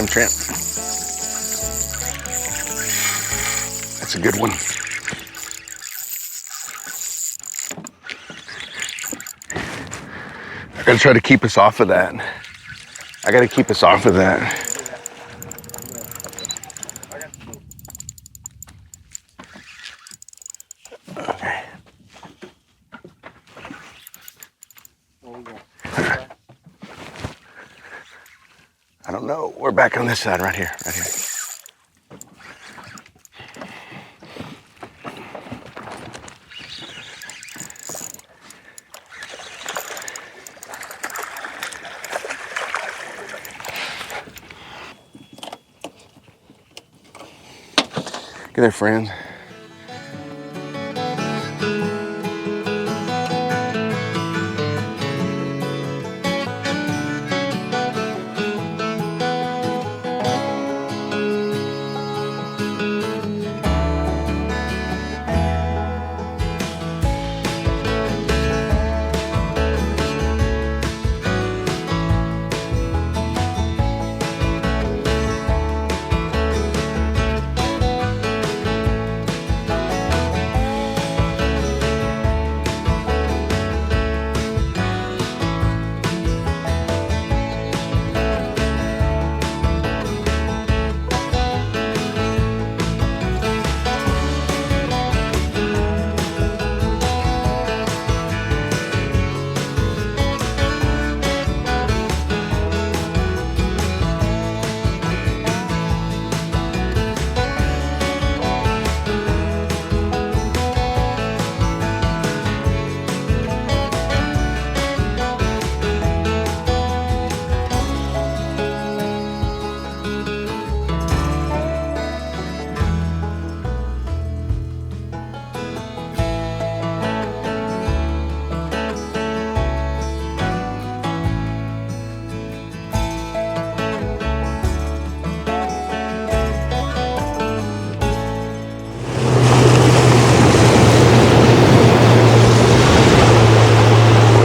him, Trent. That's a good one. I gotta try to keep us off of that. I gotta keep us off of that. Okay. I don't know. We're back on this side, right here, right here. Get there, friends.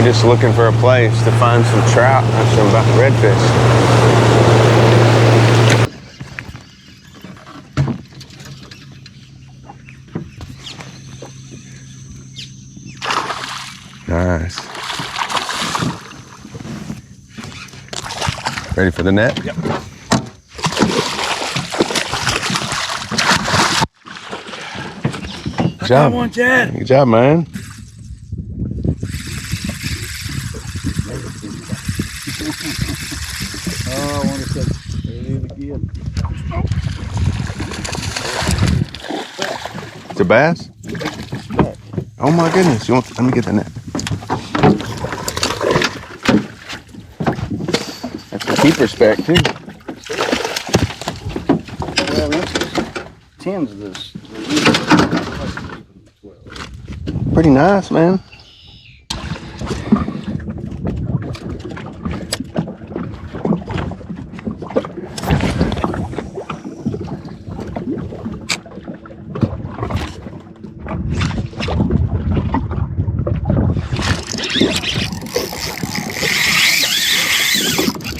Just looking for a place to find some trout and some redfish. Nice. Ready for the net? Yep. Good job. One, Chad. Good job, man. Oh, I want to say, there it is again. It's a bass? Oh my goodness, let me get the net. That's a keeper spec too. Well, this tens this. Pretty nice, man.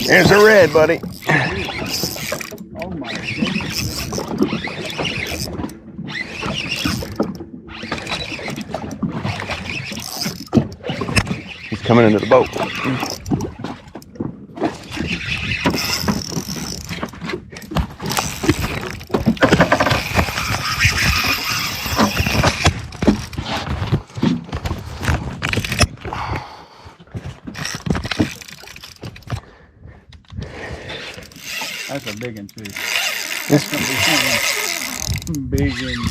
There's a red, buddy. Oh my goodness. He's coming into the boat. That's a big one too. That's gonna be one big one.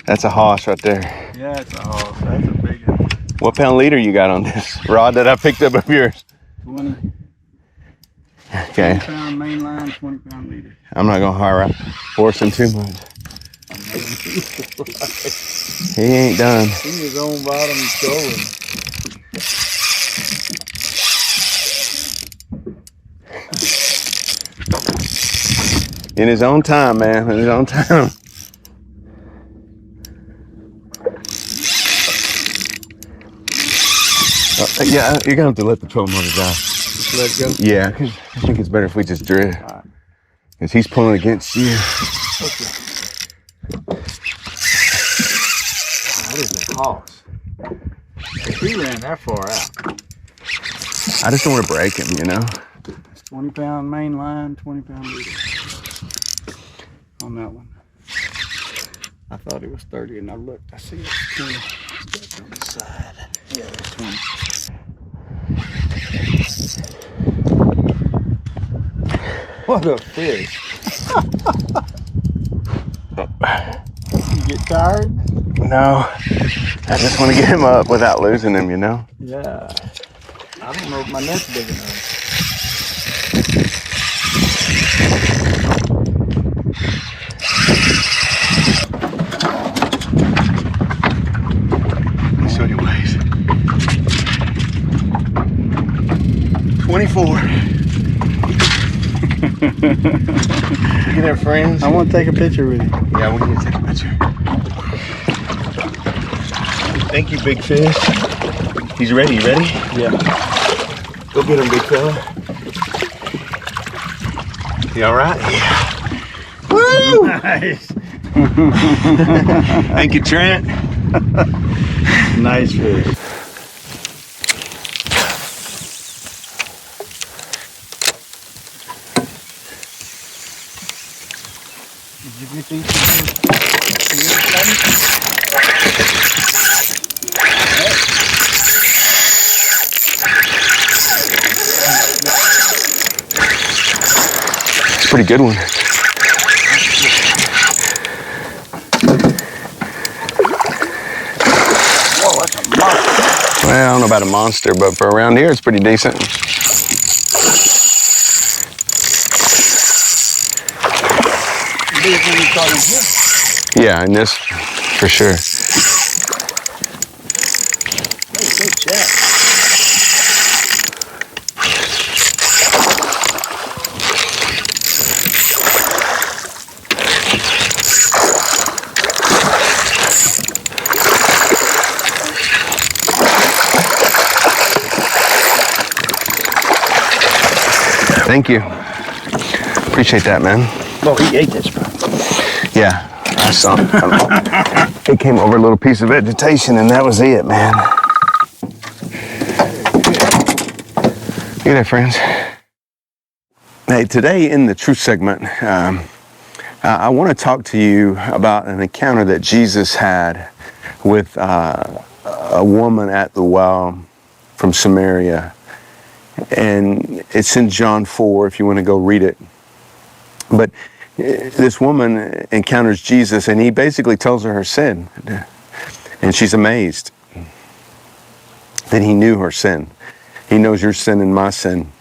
That's a hoss right there. Yeah, it's a hog. That's a big one. What pound leader you got on this rod that I picked up of yours? 20. Okay. 20 pound main line, 20 pound leader. I'm not gonna force him too much. He ain't done. In his own bottom trolling. In his own time, man. In his own time. Yeah, you're gonna have to let the 12 motor die. Just let it go. Yeah, 'cause I think it's better if we just drift. All right. Because he's pulling against you. Okay. That is a hoss. He ran that far out. I just don't want to break him, you know? 20-pound main line, 20-pound leader on that one. I thought it was 30 and I looked, I see it's 20. It's on the side. Yeah, it's 20. What a fish. You get tired? No, I just want to get him up without losing him, you know? Yeah. I don't know if my net's big enough. Let me see what he weighs. 24. Look at there, friends. I want to take a picture with you. Yeah, we need to take a picture. Thank you, big fish. He's ready. You ready? Yeah. Go get him, big fella. You all right? Yeah. Woo! Nice. Thank you, Trent. Nice fish. Did you get these? It's a pretty good one. Whoa, that's a monster. Well, I don't know about a monster, but for around here, it's pretty decent. Biggest one you caught in here. Yeah, and this, for sure. Hey, good chat. Thank you. Appreciate that, man. Oh, he ate this, bro. Yeah, I saw him. It came over a little piece of vegetation, and that was it, man. Look at that, friends. Hey, today in the Truth segment, I want to talk to you about an encounter that Jesus had with a woman at the well from Samaria. And it's in John 4 if you want to go read it. But this woman encounters Jesus, and he basically tells her sin. And she's amazed that he knew her sin. He knows your sin and my sin.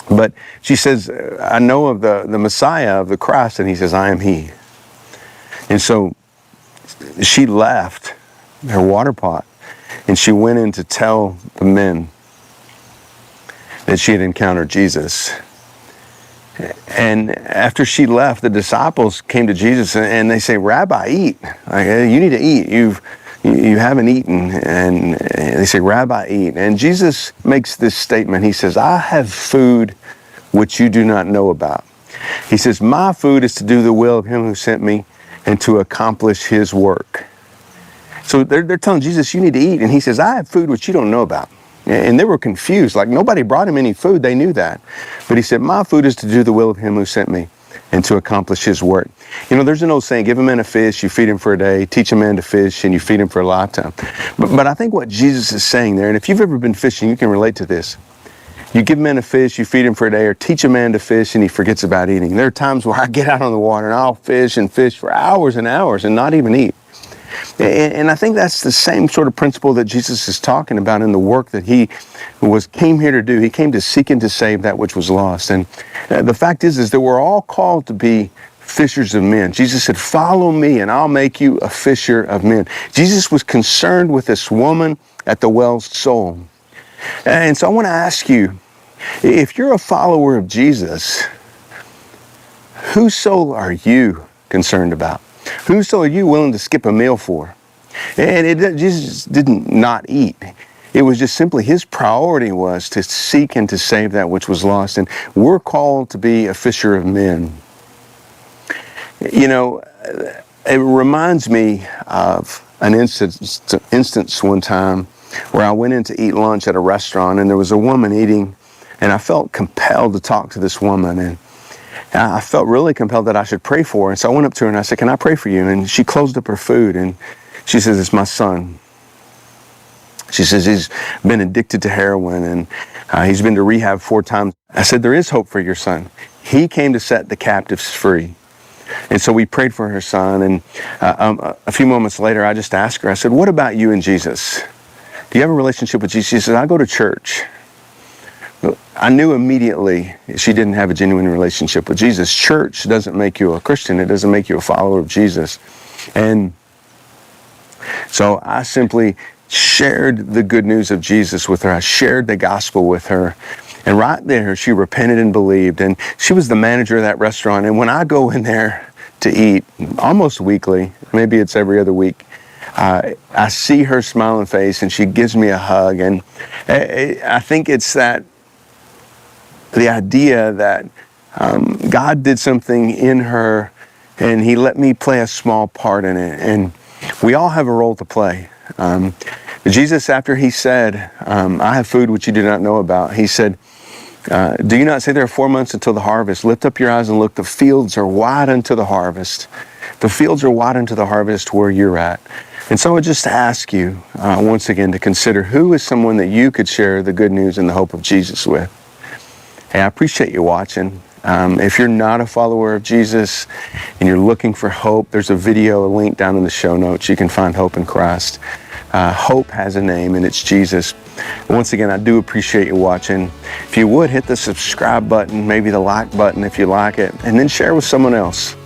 But she says, I know of the Messiah, of the Christ, and he says, I am he. And so she left her water pot, and she went in to tell the men that she had encountered Jesus. And after she left, the disciples came to Jesus and they say, Rabbi, eat. Like, you need to eat. You haven't eaten. And they say, Rabbi, eat. And Jesus makes this statement. He says, I have food which you do not know about. He says, my food is to do the will of him who sent me and to accomplish his work. So they're telling Jesus, you need to eat. And he says, I have food which you don't know about. And they were confused. Like, nobody brought him any food. They knew that. But he said, my food is to do the will of him who sent me and to accomplish his work. You know, there's an old saying, give a man a fish, you feed him for a day. Teach a man to fish, and you feed him for a lifetime. But I think what Jesus is saying there, and if you've ever been fishing, you can relate to this. You give a man a fish, you feed him for a day, or teach a man to fish, and he forgets about eating. There are times where I get out on the water, and I'll fish for hours and hours and not even eat. And I think that's the same sort of principle that Jesus is talking about in the work that he came here to do. He came to seek and to save that which was lost. And the fact is that we're all called to be fishers of men. Jesus said, follow me and I'll make you a fisher of men. Jesus was concerned with this woman at the well's soul. And so I want to ask you, if you're a follower of Jesus, whose soul are you concerned about? Whose soul are you willing to skip a meal for? And Jesus didn't not eat. It was just simply his priority was to seek and to save that which was lost. And we're called to be a fisher of men. You know, it reminds me of an instance one time where I went in to eat lunch at a restaurant, and there was a woman eating, and I felt compelled to talk to this woman, and I felt really compelled that I should pray for her. And so I went up to her and I said, "Can I pray for you?" And she closed up her food and she says, "It's my son." She says he's been addicted to heroin, and he's been to rehab 4 times. I said, "There is hope for your son. He came to set the captives free." And so we prayed for her son, and a few moments later, I just asked her, I said, "What about you and Jesus? Do you have a relationship with Jesus?" She said, "I go to church." I knew immediately she didn't have a genuine relationship with Jesus. Church doesn't make you a Christian. It doesn't make you a follower of Jesus. And so I simply shared the good news of Jesus with her. I shared the gospel with her. And right there, she repented and believed. And she was the manager of that restaurant. And when I go in there to eat, almost weekly, maybe it's every other week, I see her smiling face and she gives me a hug. And I think it's the idea that God did something in her and he let me play a small part in it. And we all have a role to play. Jesus, after he said, "I have food which you do not know about," he said, "Do you not say there are 4 months until the harvest? Lift up your eyes and look, the fields are wide unto the harvest." The fields are wide unto the harvest where you're at. And so I would just ask you once again to consider, who is someone that you could share the good news and the hope of Jesus with? Hey, I appreciate you watching. If you're not a follower of Jesus and you're looking for hope, there's a video, a link down in the show notes. You can find hope in Christ. Hope has a name, and it's Jesus. Once again, I do appreciate you watching. If you would, hit the subscribe button, maybe the like button if you like it, and then share with someone else.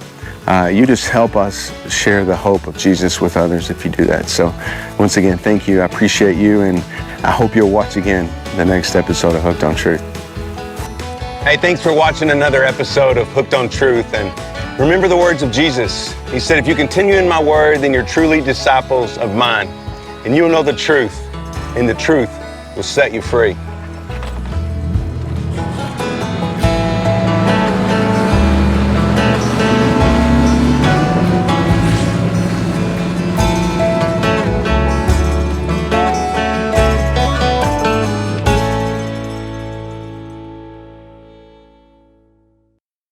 You just help us share the hope of Jesus with others if you do that. So once again, thank you. I appreciate you, and I hope you'll watch again the next episode of Hooked on Truth. Hey, thanks for watching another episode of Hooked on Truth. And remember the words of Jesus. He said, "If you continue in my word, then you're truly disciples of mine. And you will know the truth, and the truth will set you free."